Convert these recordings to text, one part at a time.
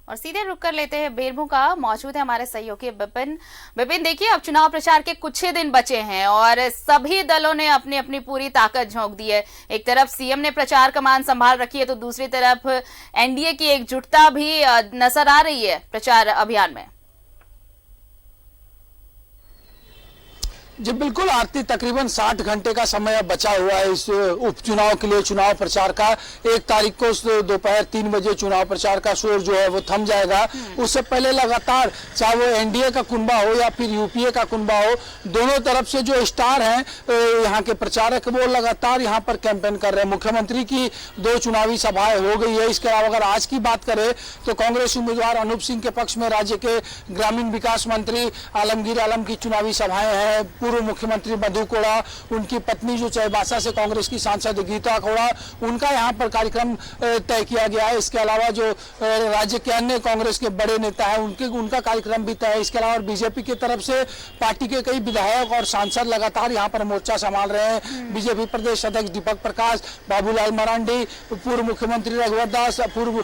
और सीधे रुक कर लेते हैं बेरमो का। मौजूद है हमारे सहयोगी विपिन। विपिन, देखिए अब चुनाव प्रचार के कुछ ही दिन बचे हैं और सभी दलों ने अपनी अपनी पूरी ताकत झोंक दी है। एक तरफ सीएम ने प्रचार कमान संभाल रखी है तो दूसरी तरफ एनडीए की एकजुटता भी नजर आ रही है प्रचार अभियान में। जी बिल्कुल आरती, तकरीबन 60 घंटे का समय अब बचा हुआ है इस उपचुनाव के लिए। चुनाव प्रचार का 1 तारीख को दोपहर 3 बजे चुनाव प्रचार का शोर जो है वो थम जाएगा। उससे पहले लगातार चाहे वो एनडीए का कुनबा हो या फिर यूपीए का कुनबा हो, दोनों तरफ से जो स्टार हैं यहाँ के प्रचारक वो लगातार यहाँ पर कैंपेन कर रहे हैं। मुख्यमंत्री की 2 चुनावी सभाएं हो गई है। इसके अलावा अगर आज की बात करें तो कांग्रेस उम्मीदवार अनूप सिंह के पक्ष में राज्य के ग्रामीण विकास मंत्री आलमगीर आलम की चुनावी सभाएं हैं। पूर्व मुख्यमंत्री मधु कोड़ा, उनकी पत्नी जो चाईबासा से कांग्रेस की सांसद गीता कोड़ा, उनका यहां पर कार्यक्रम तय किया गया है। इसके अलावा जो राज्य के अन्य कांग्रेस के बड़े नेता हैं उनका कार्यक्रम भी तय है। इसके अलावा बीजेपी की तरफ से पार्टी के कई विधायक और सांसद लगातार यहाँ पर मोर्चा संभाल रहे हैं। बीजेपी प्रदेश अध्यक्ष दीपक प्रकाश, बाबूलाल मरांडी, पूर्व मुख्यमंत्री रघुवर दास, पूर्व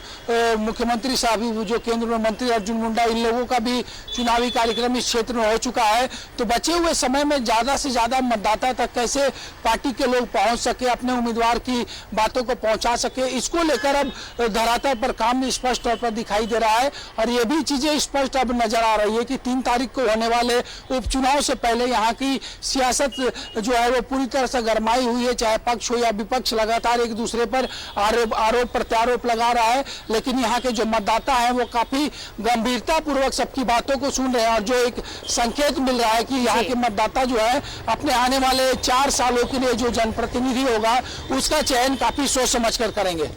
मुख्यमंत्री साहब जो केंद्र में मंत्री अर्जुन मुंडा, इन लोगों का भी चुनावी कार्यक्रम इस क्षेत्र में हो चुका है। तो बचे हुए समय में ज्यादा से ज्यादा मतदाता तक कैसे पार्टी के लोग पहुंच सके, अपने उम्मीदवार की बातों को पहुंचा सके, इसको लेकर अब धरातल पर काम स्पष्ट तौर पर दिखाई दे रहा है। और ये भी चीजें स्पष्ट अब नजर आ रही है कि 3 तारीख को होने वाले उपचुनाव से पहले यहाँ की सियासत जो है वो पूरी तरह से गरमाई हुई है। चाहे पक्ष हो या विपक्ष लगातार एक दूसरे पर आरोप प्रत्यारोप लगा रहा है, लेकिन यहाँ के जो मतदाता है वो काफी गंभीरता पूर्वक सबकी बातों को सुन रहे हैं। और जो एक संकेत मिल रहा है कि यहाँ के मतदाता जो है अपने आने वाले 4 सालों के लिए जो जनप्रतिनिधि होगा उसका चयन काफी सोच समझ कर करेंगे।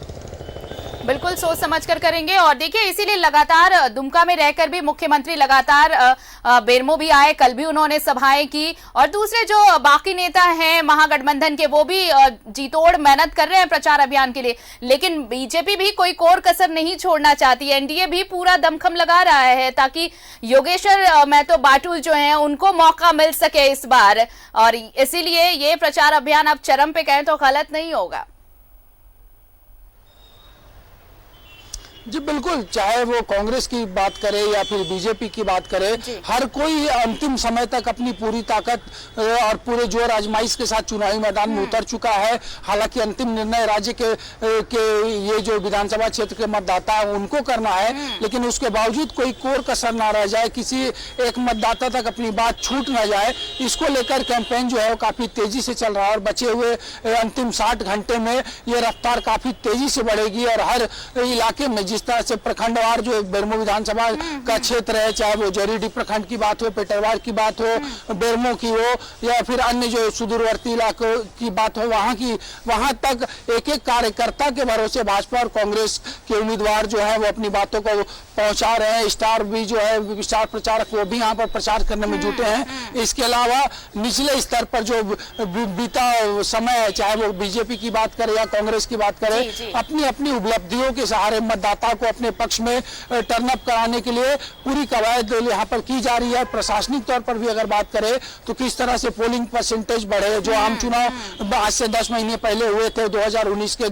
बिल्कुल सोच समझकर करेंगे। और देखिए इसीलिए लगातार दुमका में रहकर भी मुख्यमंत्री लगातार बेरमो भी आए, कल भी उन्होंने सभाएं की। और दूसरे जो बाकी नेता हैं महागठबंधन के वो भी जीतोड़ मेहनत कर रहे हैं प्रचार अभियान के लिए, लेकिन बीजेपी भी कोई कोर कसर नहीं छोड़ना चाहती। एनडीए भी पूरा दमखम लगा रहा है ताकि योगेश्वर महतो बाटुल जो हैं उनको मौका मिल सके इस बार। और इसीलिए ये प्रचार अभियान अब चरम पे कहें तो गलत नहीं होगा। जी बिल्कुल, चाहे वो कांग्रेस की बात करे या फिर बीजेपी की बात करे, हर कोई अंतिम समय तक अपनी पूरी ताकत और पूरे जोर आजमाइश के साथ चुनावी मैदान में उतर चुका है। हालांकि अंतिम निर्णय राज्य के ये जो विधानसभा क्षेत्र के मतदाता है उनको करना है, लेकिन उसके बावजूद कोई कोर कसर ना रह जाए, किसी एक मतदाता तक अपनी बात छूट ना जाए, इसको लेकर कैंपेन जो है वो काफी तेजी से चल रहा है। और बचे हुए अंतिम 60 घंटे में ये रफ्तार काफी तेजी से बढ़ेगी। और हर इलाके में जिस तरह से प्रखंडवार जो बेरमो विधानसभा का क्षेत्र है, चाहे वो जरीडी प्रखंड की बात हो, पेटरवार की बात हो, बेरमो की हो या फिर अन्य जो सुदूरवर्ती इलाकों की बात हो, वहां तक एक एक कार्यकर्ता के भरोसे भाजपा और कांग्रेस के उम्मीदवार जो है वो अपनी बातों को पहुंचा रहे हैं। स्टार भी जो है स्टार प्रचारक वो भी यहाँ पर प्रचार करने में जुटे हैं। इसके अलावा निचले स्तर पर जो बीता समय है, चाहे वो बीजेपी की बात करे या कांग्रेस की बात करे, अपनी अपनी उपलब्धियों के सहारे मतदाता को अपने पक्ष में टर्न अप कराने के लिए पूरी कवायद यहाँ पर की जा रही है। प्रशासनिक तौर पर भी अगर बात करें तो किस तरह से पोलिंग परसेंटेज बढ़े, जो आम चुनाव आज से 10 महीने पहले हुए थे 2019 के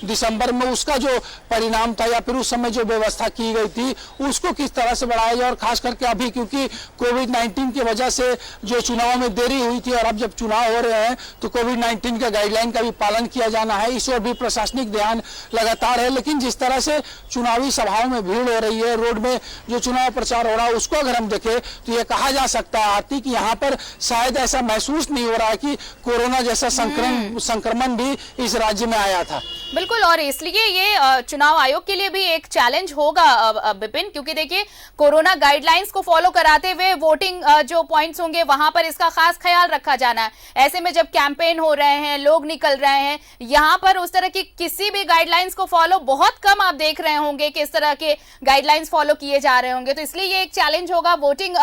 दिसंबर में, उसका जो परिणाम था या फिर उस समय जो व्यवस्था की गई थी उसको किस तरह से बढ़ाया जाए। और खास करके अभी क्योंकि कोविड-19 की वजह से जो चुनाव में देरी हुई थी और अब जब चुनाव हो रहे हैं तो कोविड-19 के गाइडलाइन का भी पालन किया जाना है, इस ओर भी प्रशासनिक ध्यान लगातार है। लेकिन जिस तरह से चुनावी सभाओं में भीड़ हो रही है, रोड में जो चुनाव प्रचार हो रहा है, उसको अगर हम देखें तो ये कहा जा सकता है आरती कि यहाँ पर शायद ऐसा महसूस नहीं हो रहा है कि कोरोना जैसा संक्रमण भी इस राज्य में आया था। बिल्कुल, और इसलिए ये चुनाव आयोग के लिए भी एक चैलेंज होगा विपिन, क्योंकि देखिए कोरोना गाइडलाइंस को फॉलो कराते हुए वोटिंग जो पॉइंट्स होंगे वहां पर इसका खास ख्याल रखा जाना है। ऐसे में जब कैंपेन हो रहे हैं, लोग निकल रहे हैं, यहाँ पर उस तरह की किसी भी गाइडलाइंस को फॉलो बहुत कम आप देख रहे होंगे कि इस तरह के गाइडलाइंस फॉलो किए जा रहे होंगे। तो इसलिए ये एक चैलेंज होगा वोटिंग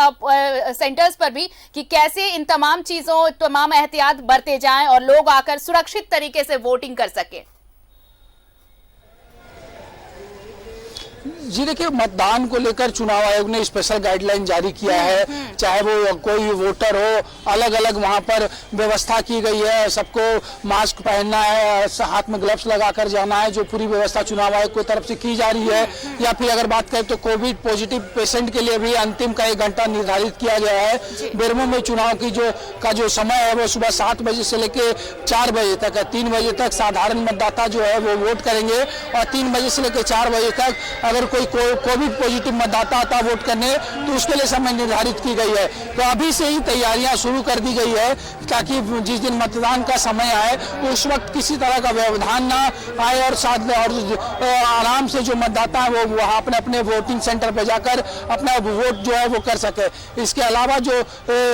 सेंटर्स पर भी कि कैसे इन तमाम चीजों, तमाम एहतियात बरते जाएं और लोग आकर सुरक्षित तरीके से वोटिंग कर सके। जी देखिए, मतदान को लेकर चुनाव आयोग ने स्पेशल गाइडलाइन जारी किया है। चाहे वो कोई वोटर हो, अलग अलग वहां पर व्यवस्था की गई है। सबको मास्क पहनना है, हाथ में ग्लव्स लगाकर जाना है, जो पूरी व्यवस्था चुनाव आयोग की तरफ से की जा रही है। या फिर अगर बात करें तो कोविड पॉजिटिव पेशेंट के लिए भी अंतिम का 1 घंटा निर्धारित किया गया है। बेरमो में चुनाव की जो समय है वो सुबह 7 बजे से लेकर 4 बजे तक है। 3 बजे तक साधारण मतदाता जो है वो वोट करेंगे और 3 बजे से लेकर 4 बजे तक अगर कोई कोविड पॉजिटिव मतदाता आता वोट करने तो उसके लिए समय निर्धारित की गई है। तो अभी से ही तैयारियां शुरू कर दी गई है ताकि जिस दिन मतदान का समय आए उस वक्त किसी तरह का व्यवधान ना आए और आराम से जो मतदाता है वो वहाँ अपने वोटिंग सेंटर पर जाकर अपना वोट जो है वो कर सके। इसके अलावा जो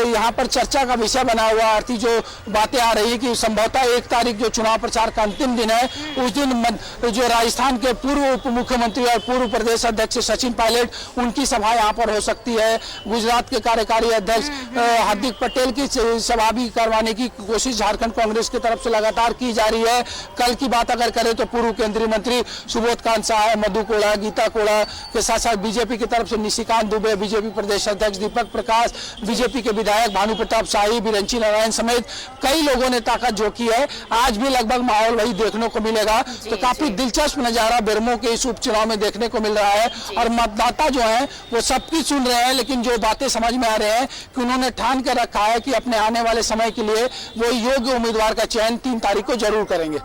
यहाँ पर चर्चा का विषय बना हुआ आरती जो बातें आ रही है कि संभवतः 1 तारीख जो चुनाव प्रचार का अंतिम दिन है उस दिन जो राजस्थान के पूर्व उप मुख्यमंत्री और पूर्व प्रदेश अध्यक्ष सचिन पायलट उनकी सभा यहाँ पर हो सकती है। गुजरात के कार्यकारी अध्यक्ष हार्दिक पटेल की सभा भी करवाने की कोशिश झारखंड कांग्रेस की तरफ से लगातार की जा रही है। कल की बात अगर करें तो पूर्व केंद्रीय मंत्री सुबोध कांत साह, मधु कोड़ा, गीता कोड़ा के साथ साथ बीजेपी की तरफ से निशिकांत दुबे, बीजेपी प्रदेश अध्यक्ष दीपक प्रकाश, बीजेपी के विधायक भानु प्रताप शाही, बिरंची नारायण समेत कई लोगों ने ताकत झोंकी है। आज भी लगभग माहौल वही देखने को मिलेगा। तो काफी दिलचस्प नजारा बेरमो के इस उपचुनाव में देखने को मिल रहा है और मतदाता जो है वो सबकी सुन रहे हैं। लेकिन जो बातें समझ में आ रहे हैं कि उन्होंने ठान कर रखा है कि अपने आने वाले समय के लिए वो योग्य उम्मीदवार का चयन 3 तारीख को जरूर करेंगे।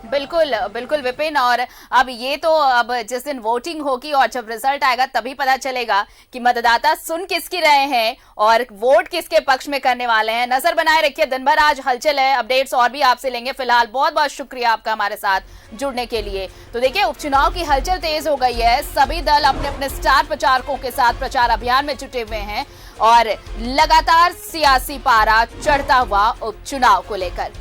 बिल्कुल बिल्कुल विपिन, और अब ये तो अब जिस दिन वोटिंग होगी और जब रिजल्ट आएगा तभी पता चलेगा कि मतदाता सुन किसकी रहे हैं और वोट किसके पक्ष में करने वाले हैं। नजर बनाए रखिए, दिन भर आज हलचल है। अपडेट्स और भी आपसे लेंगे। फिलहाल बहुत बहुत शुक्रिया आपका हमारे साथ जुड़ने के लिए। तो देखिए, उपचुनाव की हलचल तेज हो गई है। सभी दल अपने अपने स्टार प्रचारकों के साथ प्रचार अभियान में जुटे हुए हैं और लगातार सियासी पारा चढ़ता हुआ उपचुनाव को लेकर।